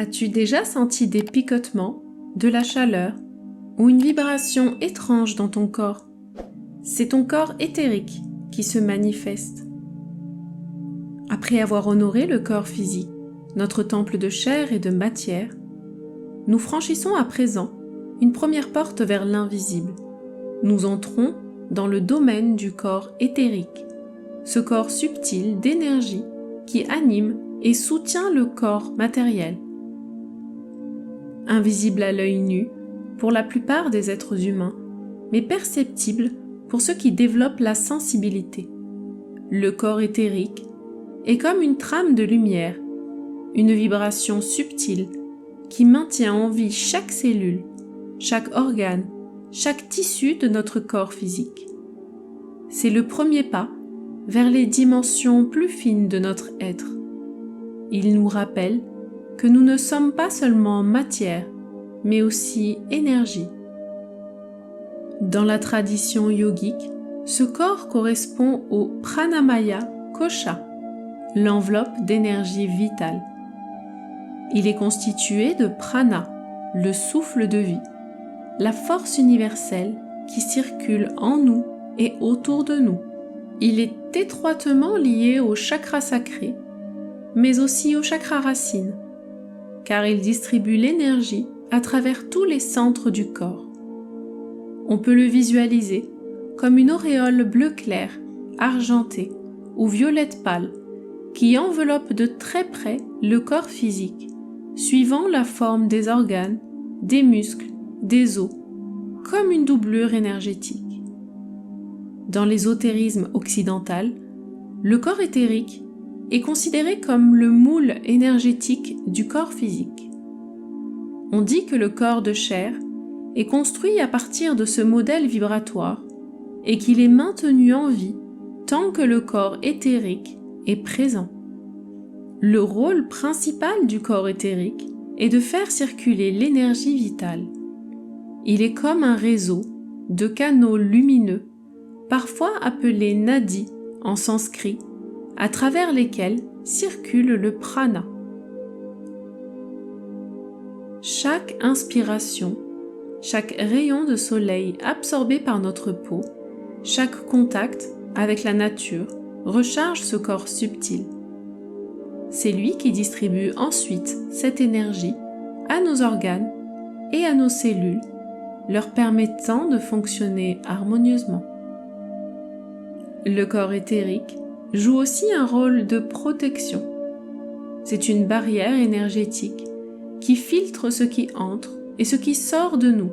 As-tu déjà senti des picotements, de la chaleur ou une vibration étrange dans ton corps? C'est ton corps éthérique qui se manifeste. Après avoir honoré le corps physique, notre temple de chair et de matière, nous franchissons à présent une première porte vers l'invisible. Nous entrons dans le domaine du corps éthérique, ce corps subtil d'énergie qui anime et soutient le corps matériel. Invisible à l'œil nu pour la plupart des êtres humains, mais perceptible pour ceux qui développent la sensibilité. Le corps éthérique est comme une trame de lumière, une vibration subtile qui maintient en vie chaque cellule, chaque organe, chaque tissu de notre corps physique. C'est le premier pas vers les dimensions plus fines de notre être. Il nous rappelle que nous ne sommes pas seulement matière, mais aussi énergie. Dans la tradition yogique, ce corps correspond au Pranamaya Kosha, l'enveloppe d'énergie vitale. Il est constitué de prana, le souffle de vie, la force universelle qui circule en nous et autour de nous. Il est étroitement lié au chakra sacré, mais aussi au chakra racine, car il distribue l'énergie à travers tous les centres du corps. On peut le visualiser comme une auréole bleu clair, argentée ou violette pâle, qui enveloppe de très près le corps physique, suivant la forme des organes, des muscles, des os, comme une doublure énergétique. Dans l'ésotérisme occidental, le corps éthérique est considéré comme le moule énergétique du corps physique. On dit que le corps de chair est construit à partir de ce modèle vibratoire et qu'il est maintenu en vie tant que le corps éthérique est présent. Le rôle principal du corps éthérique est de faire circuler l'énergie vitale. Il est comme un réseau de canaux lumineux, parfois appelés nadis en sanskrit, à travers lesquels circule le prana. Chaque inspiration, chaque rayon de soleil absorbé par notre peau, chaque contact avec la nature recharge ce corps subtil. C'est lui qui distribue ensuite cette énergie à nos organes et à nos cellules, leur permettant de fonctionner harmonieusement. Le corps éthérique joue aussi un rôle de protection. C'est une barrière énergétique qui filtre ce qui entre et ce qui sort de nous.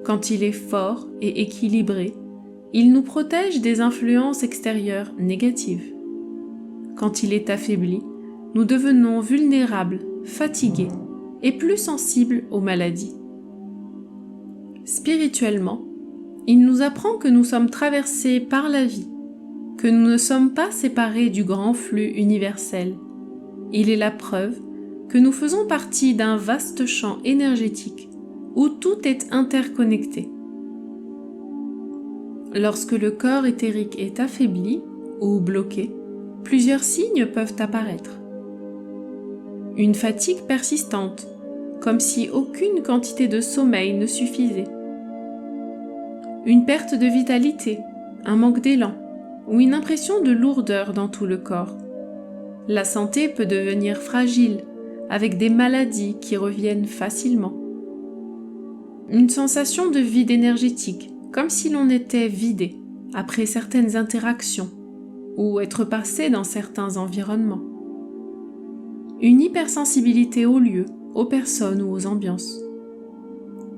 Quand il est fort et équilibré, il nous protège des influences extérieures négatives. Quand il est affaibli, nous devenons vulnérables, fatigués et plus sensibles aux maladies. Spirituellement, il nous apprend que nous sommes traversés par la vie, que nous ne sommes pas séparés du grand flux universel. Il est la preuve que nous faisons partie d'un vaste champ énergétique où tout est interconnecté. Lorsque le corps éthérique est affaibli ou bloqué, plusieurs signes peuvent apparaître. Une fatigue persistante, comme si aucune quantité de sommeil ne suffisait. Une perte de vitalité, un manque d'élan ou une impression de lourdeur dans tout le corps. La santé peut devenir fragile, avec des maladies qui reviennent facilement. Une sensation de vide énergétique, comme si l'on était vidé après certaines interactions ou être passé dans certains environnements. Une hypersensibilité aux lieux, aux personnes ou aux ambiances.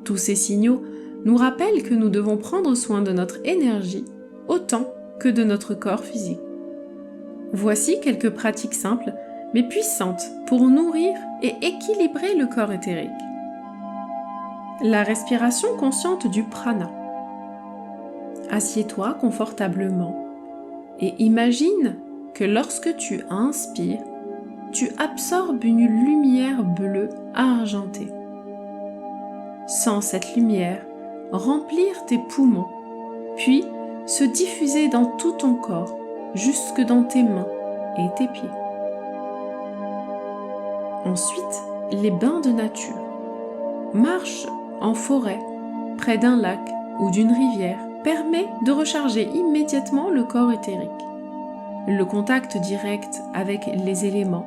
Tous ces signaux nous rappellent que nous devons prendre soin de notre énergie autant que de notre corps physique. Voici quelques pratiques simples mais puissantes pour nourrir et équilibrer le corps éthérique. La respiration consciente du prana. Assieds-toi confortablement et imagine que lorsque tu inspires, tu absorbes une lumière bleue argentée. Sens cette lumière remplir tes poumons, puis se diffuser dans tout ton corps, jusque dans tes mains et tes pieds. Ensuite, les bains de nature. Marche en forêt, près d'un lac ou d'une rivière, permet de recharger immédiatement le corps éthérique. Le contact direct avec les éléments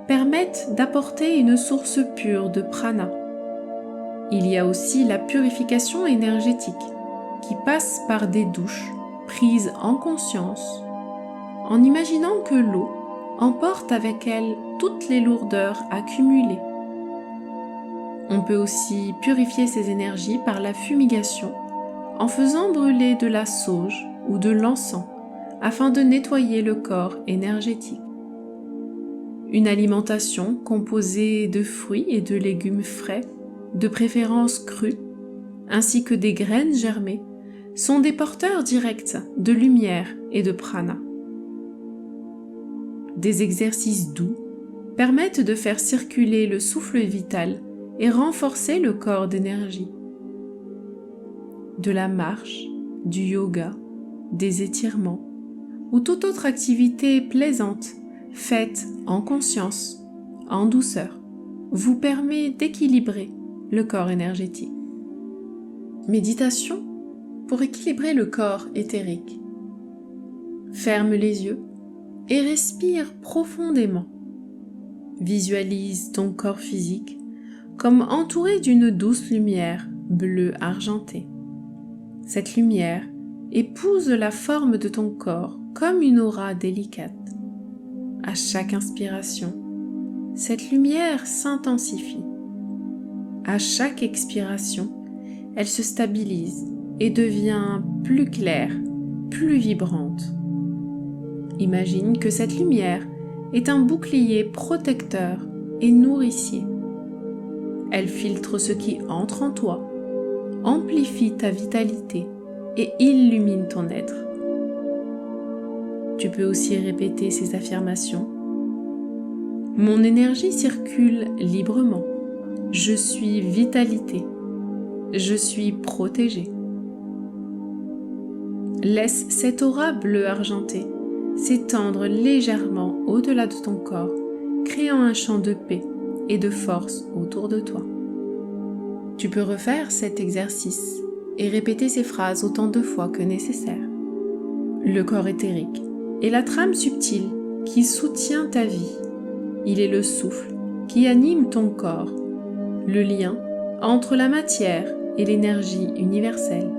permettent d'apporter une source pure de prana. Il y a aussi la purification énergétique qui passe par des douches prises en conscience, en imaginant que l'eau emporte avec elle toutes les lourdeurs accumulées. On peut aussi purifier ces énergies par la fumigation en faisant brûler de la sauge ou de l'encens afin de nettoyer le corps énergétique. Une alimentation composée de fruits et de légumes frais, de préférence crus, ainsi que des graines germées, sont des porteurs directs de lumière et de prana. Des exercices doux permettent de faire circuler le souffle vital et renforcer le corps d'énergie. De la marche, du yoga, des étirements ou toute autre activité plaisante faite en conscience, en douceur, vous permet d'équilibrer le corps énergétique. Méditation pour équilibrer le corps éthérique. Ferme les yeux et respire profondément. Visualise ton corps physique comme entouré d'une douce lumière bleue argentée. Cette lumière épouse la forme de ton corps comme une aura délicate. À chaque inspiration, cette lumière s'intensifie. À chaque expiration, elle se stabilise et devient plus claire, plus vibrante. Imagine que cette lumière est un bouclier protecteur et nourricier. Elle filtre ce qui entre en toi, amplifie ta vitalité et illumine ton être. Tu peux aussi répéter ces affirmations. Mon énergie circule librement. Je suis vitalité. Je suis protégé. Laisse cette aura bleu argenté s'étendre légèrement au-delà de ton corps, créant un champ de paix et de force autour de toi. Tu peux refaire cet exercice et répéter ces phrases autant de fois que nécessaire. Le corps éthérique est la trame subtile qui soutient ta vie. Il est le souffle qui anime ton corps, le lien entre la matière et l'énergie universelle.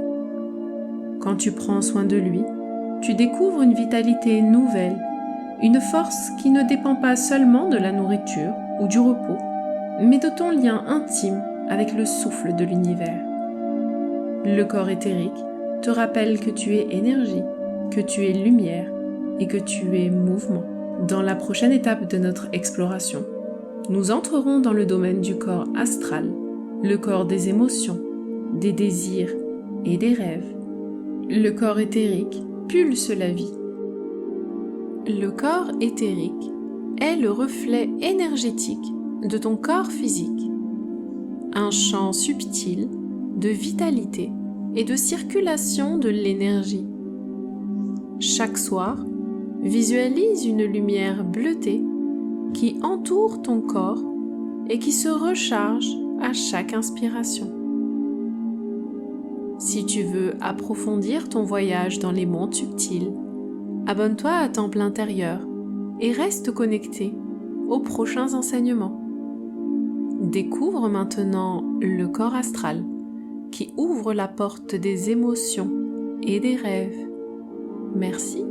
Quand tu prends soin de lui, tu découvres une vitalité nouvelle, une force qui ne dépend pas seulement de la nourriture ou du repos, mais de ton lien intime avec le souffle de l'univers. Le corps éthérique te rappelle que tu es énergie, que tu es lumière et que tu es mouvement. Dans la prochaine étape de notre exploration, nous entrerons dans le domaine du corps astral, le corps des émotions, des désirs et des rêves. Le corps éthérique pulse la vie. Le corps éthérique est le reflet énergétique de ton corps physique, un champ subtil de vitalité et de circulation de l'énergie. Chaque soir, visualise une lumière bleutée qui entoure ton corps et qui se recharge à chaque inspiration. Si tu veux approfondir ton voyage dans les mondes subtils, abonne-toi à Temple Intérieur et reste connecté aux prochains enseignements. Découvre maintenant le corps astral qui ouvre la porte des émotions et des rêves. Merci